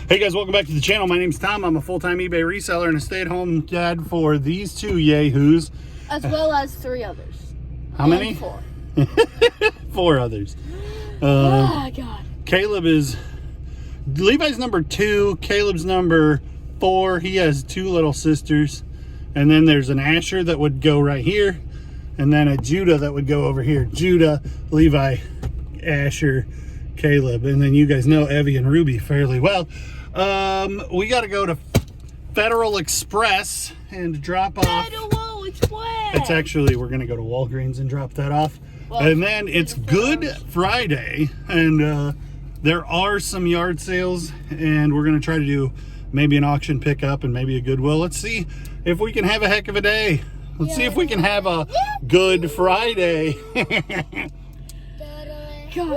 Hey guys, welcome back to the channel. My name's Tom. I'm a full-time eBay reseller and a stay-at-home dad for these two yahoos. As well as 3 others. How many? 4. 4 others. Oh, God. Caleb is... Levi's number 2. Caleb's number 4. He has 2 little sisters. And then there's an Asher that would go right here. And then a Judah that would go over here. Judah, Levi, Asher, Caleb. And then you guys know Evie and Ruby fairly well. We got to go to Federal Express and drop off. Federal Express. It's actually, we're going to go to Walgreens and drop that off. Well, and then it's Good Friday, and there are some yard sales, and we're going to try to do maybe an auction pickup and maybe a Goodwill. Let's see if we can have a heck of a day. Let's see if we can have a Good Friday. God, you're...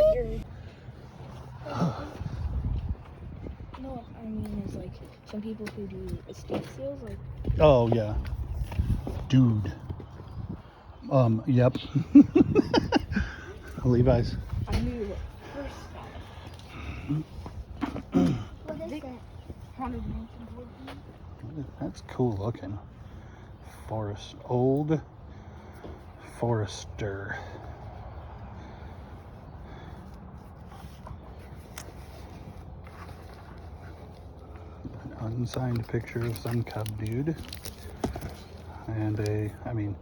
No, I mean, there's like some people who do estate sales, like... Oh, yeah. Dude. Yep. Levi's. I knew it first. What is that? Haunted Mansion board game? That's cool looking. Old Forester. An unsigned picture of some cub dude. And I mean,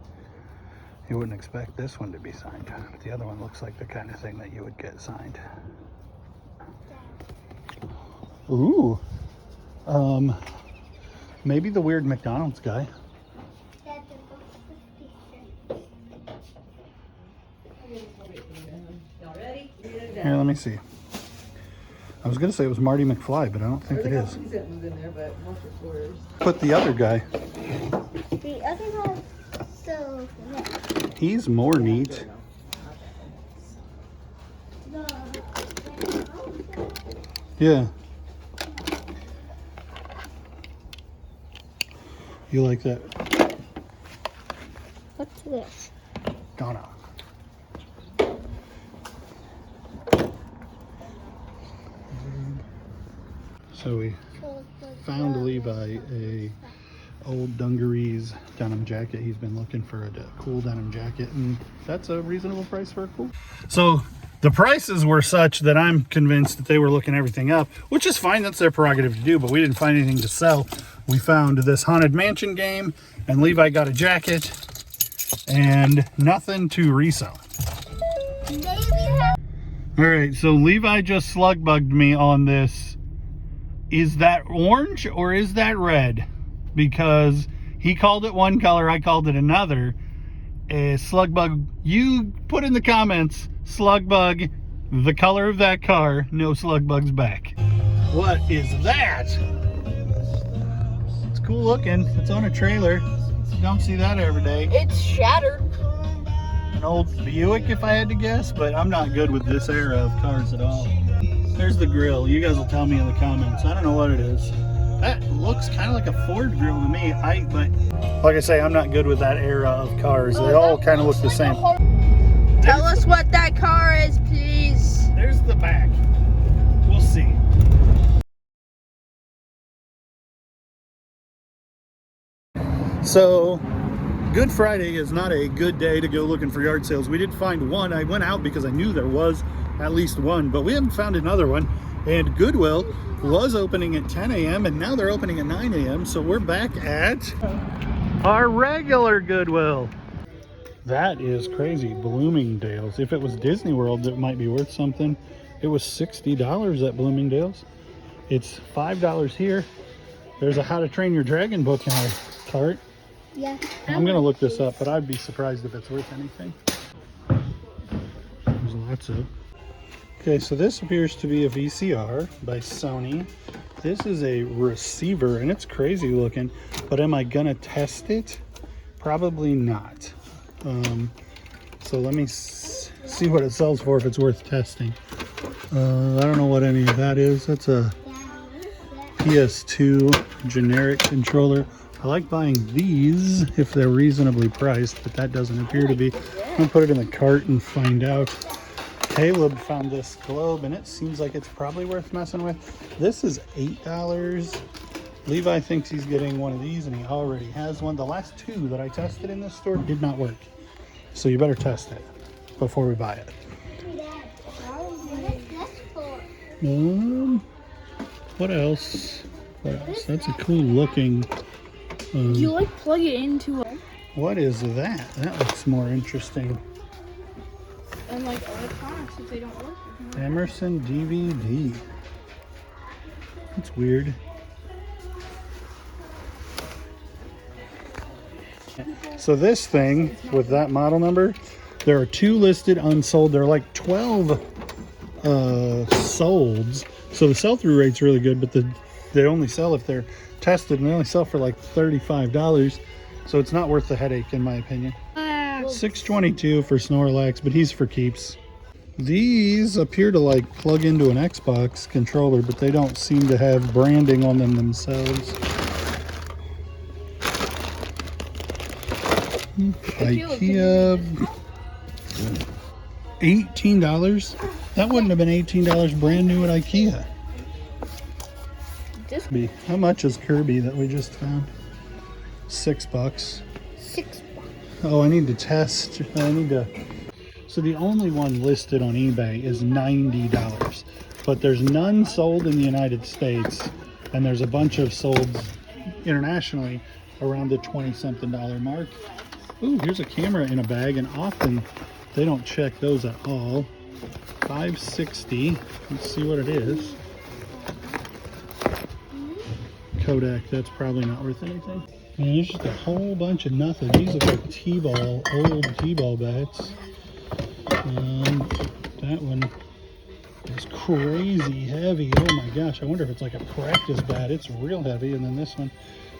you wouldn't expect this one to be signed, but the other one looks like the kind of thing that you would get signed. Ooh. Maybe the weird McDonald's guy. Here, let me see. I was going to say it was Marty McFly, but I don't think it is. Put the other guy. The other one, so... He's more neat. Yeah. You like that? What's this? Donna. So we found Levi a old dungarees denim jacket. He's been looking for a cool denim jacket, and that's a reasonable price for a cool. So the prices were such that I'm convinced that they were looking everything up, which is fine. That's their prerogative to do, but we didn't find anything to sell. We found this Haunted Mansion game, and Levi got a jacket, and nothing to resell. All right, so Levi just slug bugged me on this. Is that orange or is that red? Because he called it one color, I called it another. Slug bug, you put in the comments, slug bug, the color of that car, no slug bugs back. What is that? It's cool looking. It's on a trailer. You don't see that every day. It's shattered. An old Buick, if I had to guess, but I'm not good with this era of cars at all. There's the grill. You guys will tell me in the comments. I don't know what it is. That looks kind of like a Ford grill to me. But like I say, I'm not good with that era of cars. They all kind of look the same. Tell us what that car is, please. There's the back. We'll see. So, Good Friday is not a good day to go looking for yard sales. We did find one. I went out because I knew there was at least one, but we haven't found another one. And Goodwill was opening at 10 a.m. and now they're opening at 9 a.m. So we're back at our regular Goodwill. That is crazy. Bloomingdale's. If it was Disney World, it might be worth something. It was $60 at Bloomingdale's. It's $5 here. There's a How to Train Your Dragon book in our cart. Yeah. I'm gonna look this up, but I'd be surprised if it's worth anything. There's lots of. Okay, so this appears to be a VCR by Sony. This is a receiver, and it's crazy looking, but am I gonna test it? Probably not. So let me see what it sells for if it's worth testing. I don't know what any of that is. That's a PS2 generic controller. I like buying these if they're reasonably priced, but that doesn't appear to be. I'm gonna put it in the cart and find out. Caleb found this globe, and it seems like it's probably worth messing with. This is $8. Levi thinks he's getting one of these, and he already has one. The last two that I tested in this store did not work. So you better test it before we buy it. What else? That's a cool looking. You like plug it into a... What is that? That looks more interesting. And like electronics, if they don't work. Emerson DVD. That's weird. So this thing with that model number, there are 2 listed unsold. There are like 12 solds. So the sell-through rate's really good, but they only sell if they're tested, and they only sell for like $35. So it's not worth the headache, in my opinion. $6.22 for Snorlax, but he's for keeps. These appear to like plug into an Xbox controller, but they don't seem to have branding on them themselves. IKEA, $18. That wouldn't have been $18 brand new at IKEA. How much is Kirby that we just found? $6. $6. Oh, I need to test. So the only one listed on eBay is $90, but there's none sold in the United States, and there's a bunch of sold internationally around the $20-something mark. Ooh, here's a camera in a bag, and often they don't check those at all. $5.60. Let's see what it is. Kodak, that's probably not worth anything. And there's just a whole bunch of nothing. These look like T-ball, old T-ball bats. That one is crazy heavy. Oh my gosh, I wonder if it's like a practice bat. It's real heavy. And then this one,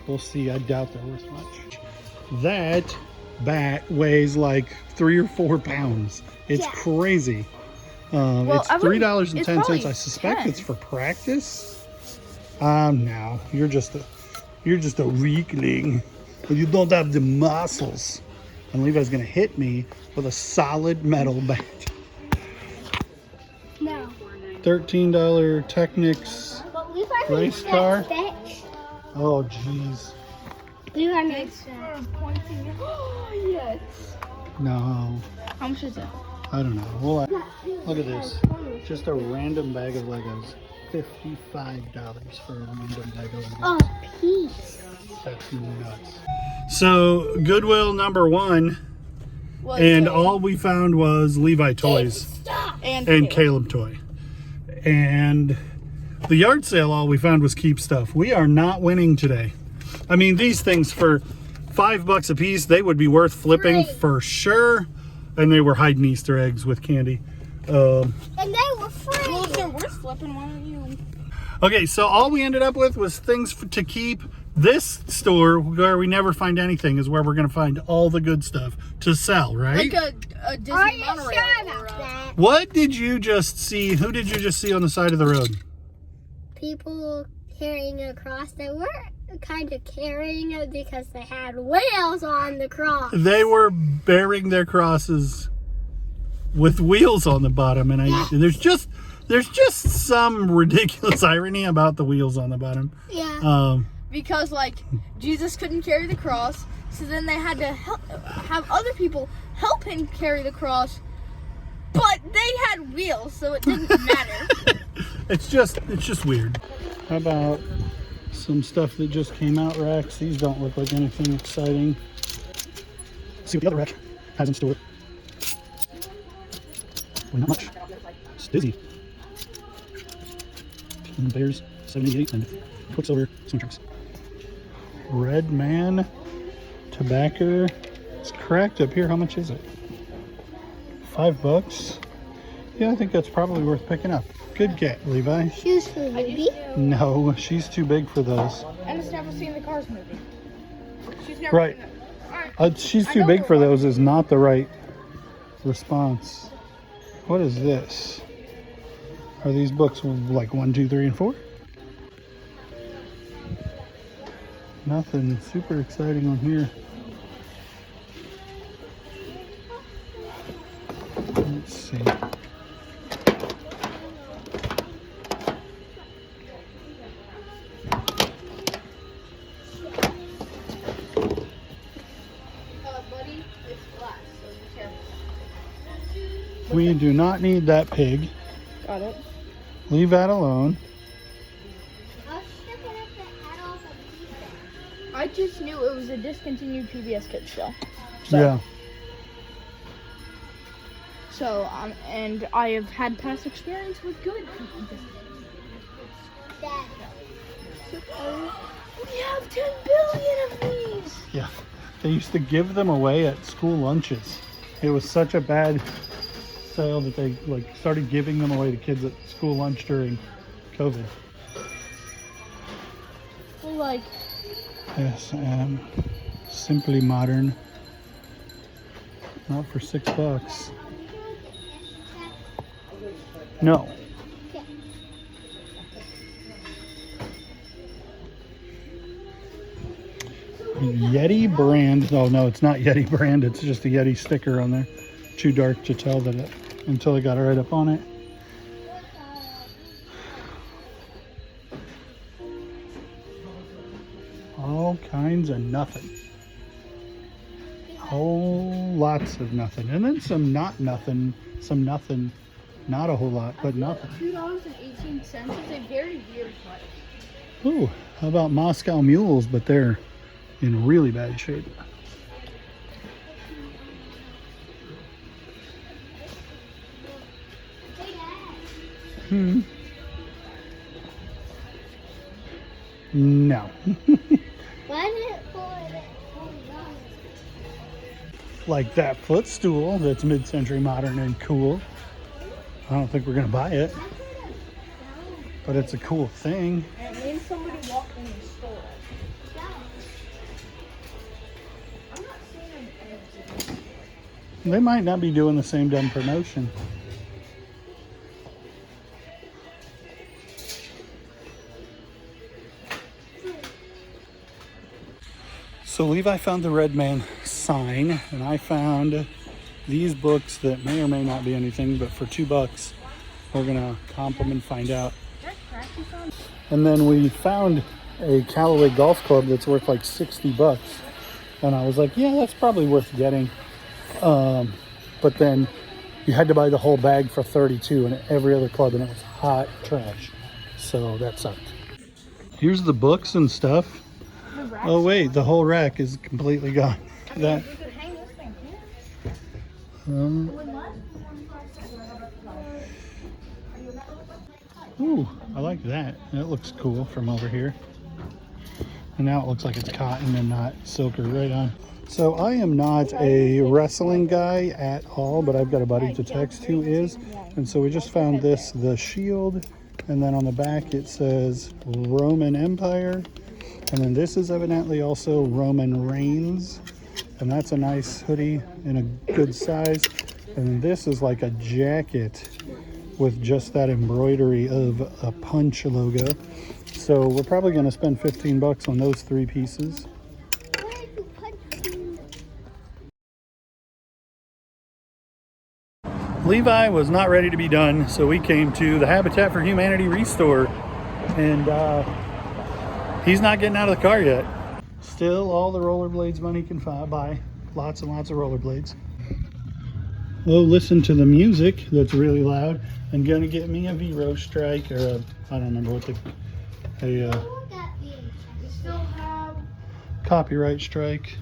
we'll see. I doubt they're worth much. That bat weighs like 3 or 4 pounds. It's crazy. It's $3.10. I suspect it's for practice. No, you're just a weakling. You don't have the muscles. And Levi's gonna hit me with a solid metal bat. No. $13 Technics race car. Oh jeez. Levi makes Oh, yes. No. How much is that? I don't know. Well, look at this. Just a random bag of Legos. $55 for a random bag of Legos. a piece. That's nuts. So Goodwill #1, and all we found was Levi toys and Caleb toy. And the yard sale, all we found was keep stuff. We are not winning today. I mean, these things for $5 a piece, they would be worth flipping for sure. And they were hiding Easter eggs with candy. And they were free. Well, if they're worth flipping, why don't you? Okay, so all we ended up with was things to keep. This store, where we never find anything, is where we're going to find all the good stuff to sell, right? Like a Disney Are you monorail. sure about that? What did you just see? Who did you just see on the side of the road? People carrying a cross. They were kind of carrying it because they had wheels on the cross. They were bearing their crosses with wheels on the bottom, and there's just some ridiculous irony about the wheels on the bottom. Yeah. Because like Jesus couldn't carry the cross, so then they had to have other people help him carry the cross, but they had wheels, so it didn't matter. It's just weird. How about some stuff that just came out racks? These don't look like anything exciting. Let's see what the other rack has in store. Well, not much. It's busy. Bears, 78, and Quicksilver swing trunks. Red Man tobacco. It's cracked up here. How much is it? $5. Yeah, I think that's probably worth picking up. Good get, Levi. Shoes for Ruby. No, she's too big for those. Emma's never seen the Cars movie. She's never Right. seen it. She's too big for those is not the right response. What is this? Are these books like 1, 2, 3, and 4? Nothing super exciting on here. Let's see. We do not need that pig. Got it. Leave that alone. I just knew it was a discontinued PBS Kids show. Yeah. So, and I have had past experience with good. We have 10 billion of these. Yeah. They used to give them away at school lunches. It was such a bad sale that they like started giving them away to kids at school lunch during COVID. Like, Yes, Simply Modern. Not for $6. No. Yeti brand. Oh no, it's not Yeti brand. It's just a Yeti sticker on there. Too dark to tell that until I got it right up on it. All kinds of nothing. Whole lots of nothing. And then some not nothing. Some nothing. Not a whole lot, but nothing. $2.18 is a very weird price. Ooh, how about Moscow mules? But they're in really bad shape. No. Like that footstool that's mid-century modern and cool. I don't think we're gonna buy it, but it's a cool thing. And it means somebody walked in the store. I'm not seeing anything. They might not be doing the same dumb promotion. So Levi found the Red Man sign, and I found these books that may or may not be anything, but for $2, we're gonna comp them and find out. And then we found a Callaway golf club that's worth like $60, and I was like, yeah, that's probably worth getting. But then you had to buy the whole bag for $32 and every other club, and it was hot trash. So that sucked. Here's the books and stuff. Oh wait, the whole rack is completely gone. That. Ooh, I like that. That looks cool from over here. And now it looks like it's cotton and not silk or rayon. So I am not a wrestling guy at all, but I've got a buddy to text who is. And so we just found this, the shield. And then on the back it says Roman Empire. And then this is evidently also Roman Reigns. And that's a nice hoodie in a good size. And this is like a jacket with just that embroidery of a punch logo. So we're probably gonna spend $15 on those 3 pieces. Levi was not ready to be done, so we came to the Habitat for Humanity Restore, and he's not getting out of the car yet. Still all the rollerblades money can buy. Lots and lots of rollerblades. Oh, listen to the music that's really loud. I'm gonna get me a Vero strike, or a, I don't remember what we still have copyright strike.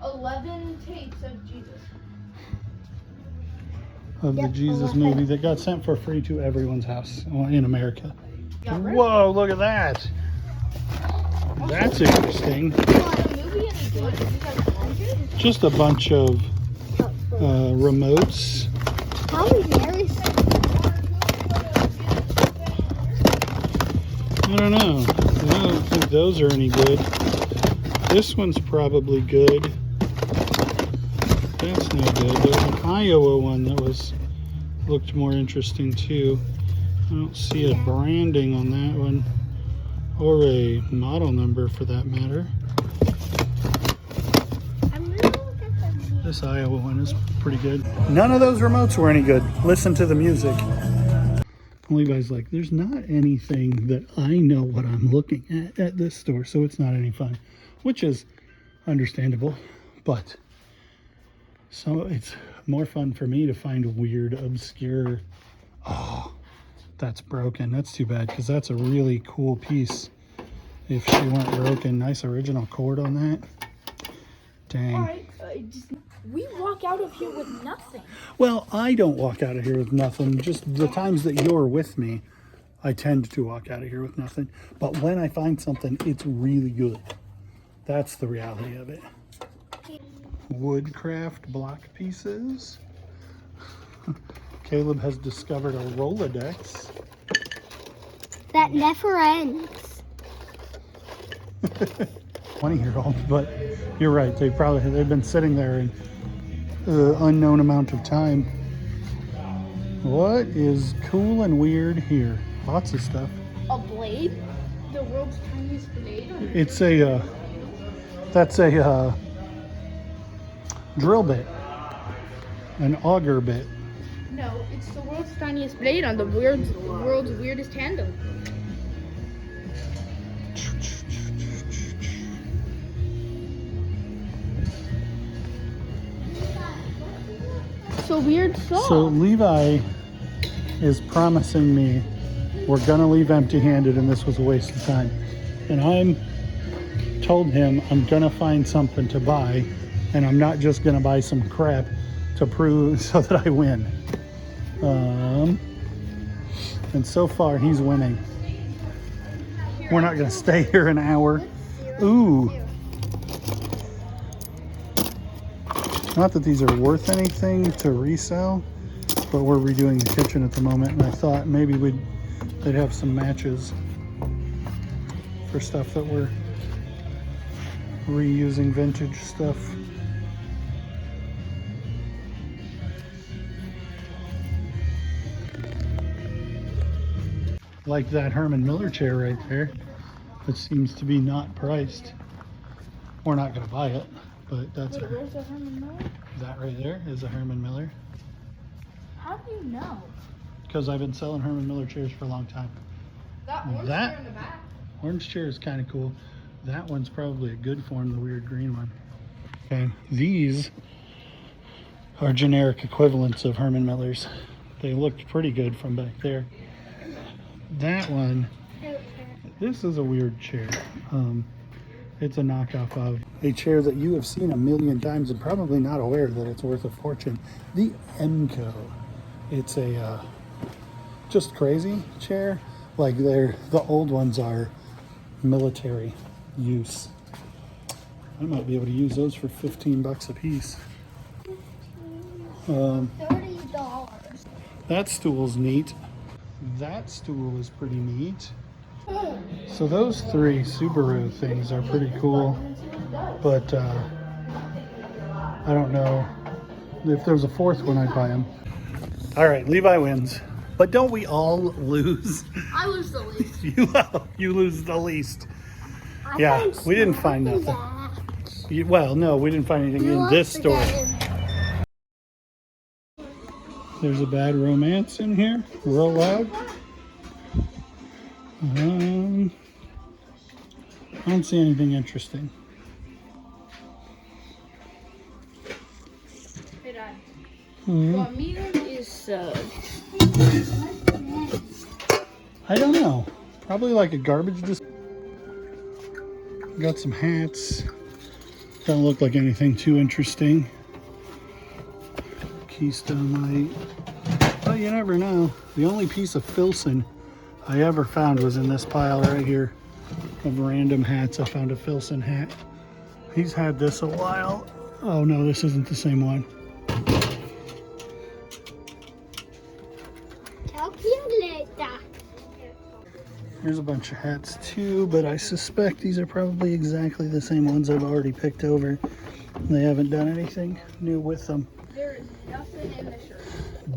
11 tapes of Jesus. Of the Jesus movie that got sent for free to everyone's house in America. Yeah, right. Whoa, look at that. That's interesting. Just a bunch of remotes. I don't know. I don't think those are any good. This one's probably good. That's no good. There's an Iowa one that looked more interesting too. I don't see a branding on that one, or a model number for that matter. This Iowa one is pretty good. None of those remotes were any good. Listen to the music. Levi's like, there's not anything that I know what I'm looking at this store, so it's not any fun, which is understandable, but So it's more fun for me to find weird, obscure. Oh, that's broken. That's too bad because that's a really cool piece. If she weren't broken, nice original cord on that. Dang. All right, we walk out of here with nothing. Well, I don't walk out of here with nothing. Just the times that you're with me, I tend to walk out of here with nothing. But when I find something, it's really good. That's the reality of it. Woodcraft block pieces. Caleb has discovered a Rolodex. That never ends. 20-year-old, but you're right. They've been sitting there in unknown amount of time. What is cool and weird here? Lots of stuff. A blade? The world's tiniest blade? It's that's a drill bit, an auger bit. No, it's the world's tiniest blade on the world's weirdest handle. So weird song. So Levi is promising me we're gonna leave empty-handed and this was a waste of time. And I'm told him I'm gonna find something to buy and I'm not just gonna buy some crap to prove so that I win. And so far he's winning. We're not gonna stay here an hour. Ooh. Not that these are worth anything to resell, but we're redoing the kitchen at the moment, and I thought maybe they'd have some matches for stuff that we're reusing, vintage stuff. Like that Herman Miller chair right there, that seems to be not priced. We're not going to buy it, but that's Wait, where's the Herman Miller? that right there is a Herman Miller. How do you know? Because I've been selling Herman Miller chairs for a long time. That orange That- chair in the back. Orange chair is kind of cool. That one's probably a good form, the weird green one. Okay, these are generic equivalents of Herman Millers. They looked pretty good from back there. That one, this is a weird chair. It's a knockoff of a chair that you have seen a million times and probably not aware that it's worth a fortune. The Emco. It's a just crazy chair. Like the old ones are military use. I might be able to use those for $15 a piece. $30. That stool's neat. That stool is pretty neat. So those three Subaru things are pretty cool, but I don't know. If there was a fourth one, I'd buy them. All right, Levi wins. But don't we all lose? I lose the least. You lose the least. Yeah, we didn't find nothing. Well, no, we didn't find anything in this store. There's a Bad Romance in here. Real loud. I don't see anything interesting. Hey, Dad. Hmm. What meter is I don't know. Probably like a garbage disposal. Got some hats. Don't look like anything too interesting. Keystone light. Well, you never know. The only piece of Filson I ever found was in this pile right here of random hats. I found a Filson hat. He's had this a while. Oh no, this isn't the same one. Calculator. Here's a bunch of hats too, but I suspect these are probably exactly the same ones I've already picked over. They haven't done anything new with them. there is nothing in the shirt.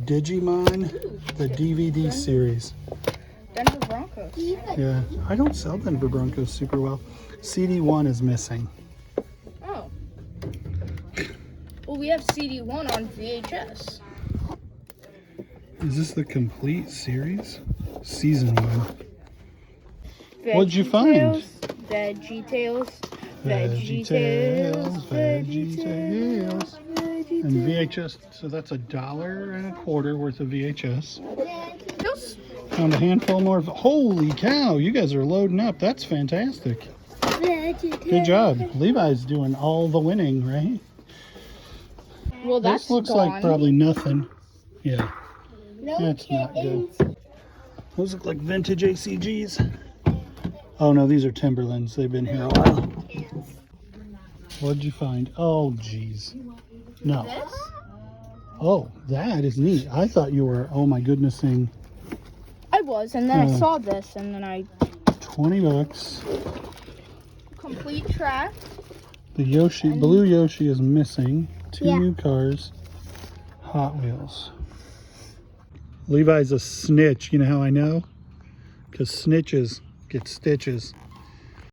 Digimon, the DVD series. Denver Broncos. Yeah, I don't sell Denver Broncos super well. CD1 is missing. Oh. Well, we have CD1 on VHS. Is this the complete series? Season 1. What'd you find? Veggie Tales. Veggie Tales, Veggie Tales. And VHS, so that's $1.25 worth of VHS. Just Found a handful more. Holy cow, you guys are loading up. That's fantastic. Good job. Levi's doing all the winning, right? well, that's This looks gone. like probably nothing. Yeah, No that's not good. kittens. Those look like vintage ACGs. Oh no, these are Timberlands. They've been here a while. What'd you find? Oh, geez. No. This? Oh, that is neat. I thought you were, oh my goodness, saying I was, and then I saw this, and then I 20 bucks. complete track. The Yoshi, blue Yoshi is missing. Two Yeah. new cars. Hot Wheels. Levi's a snitch. You know how I know? Because snitches get stitches.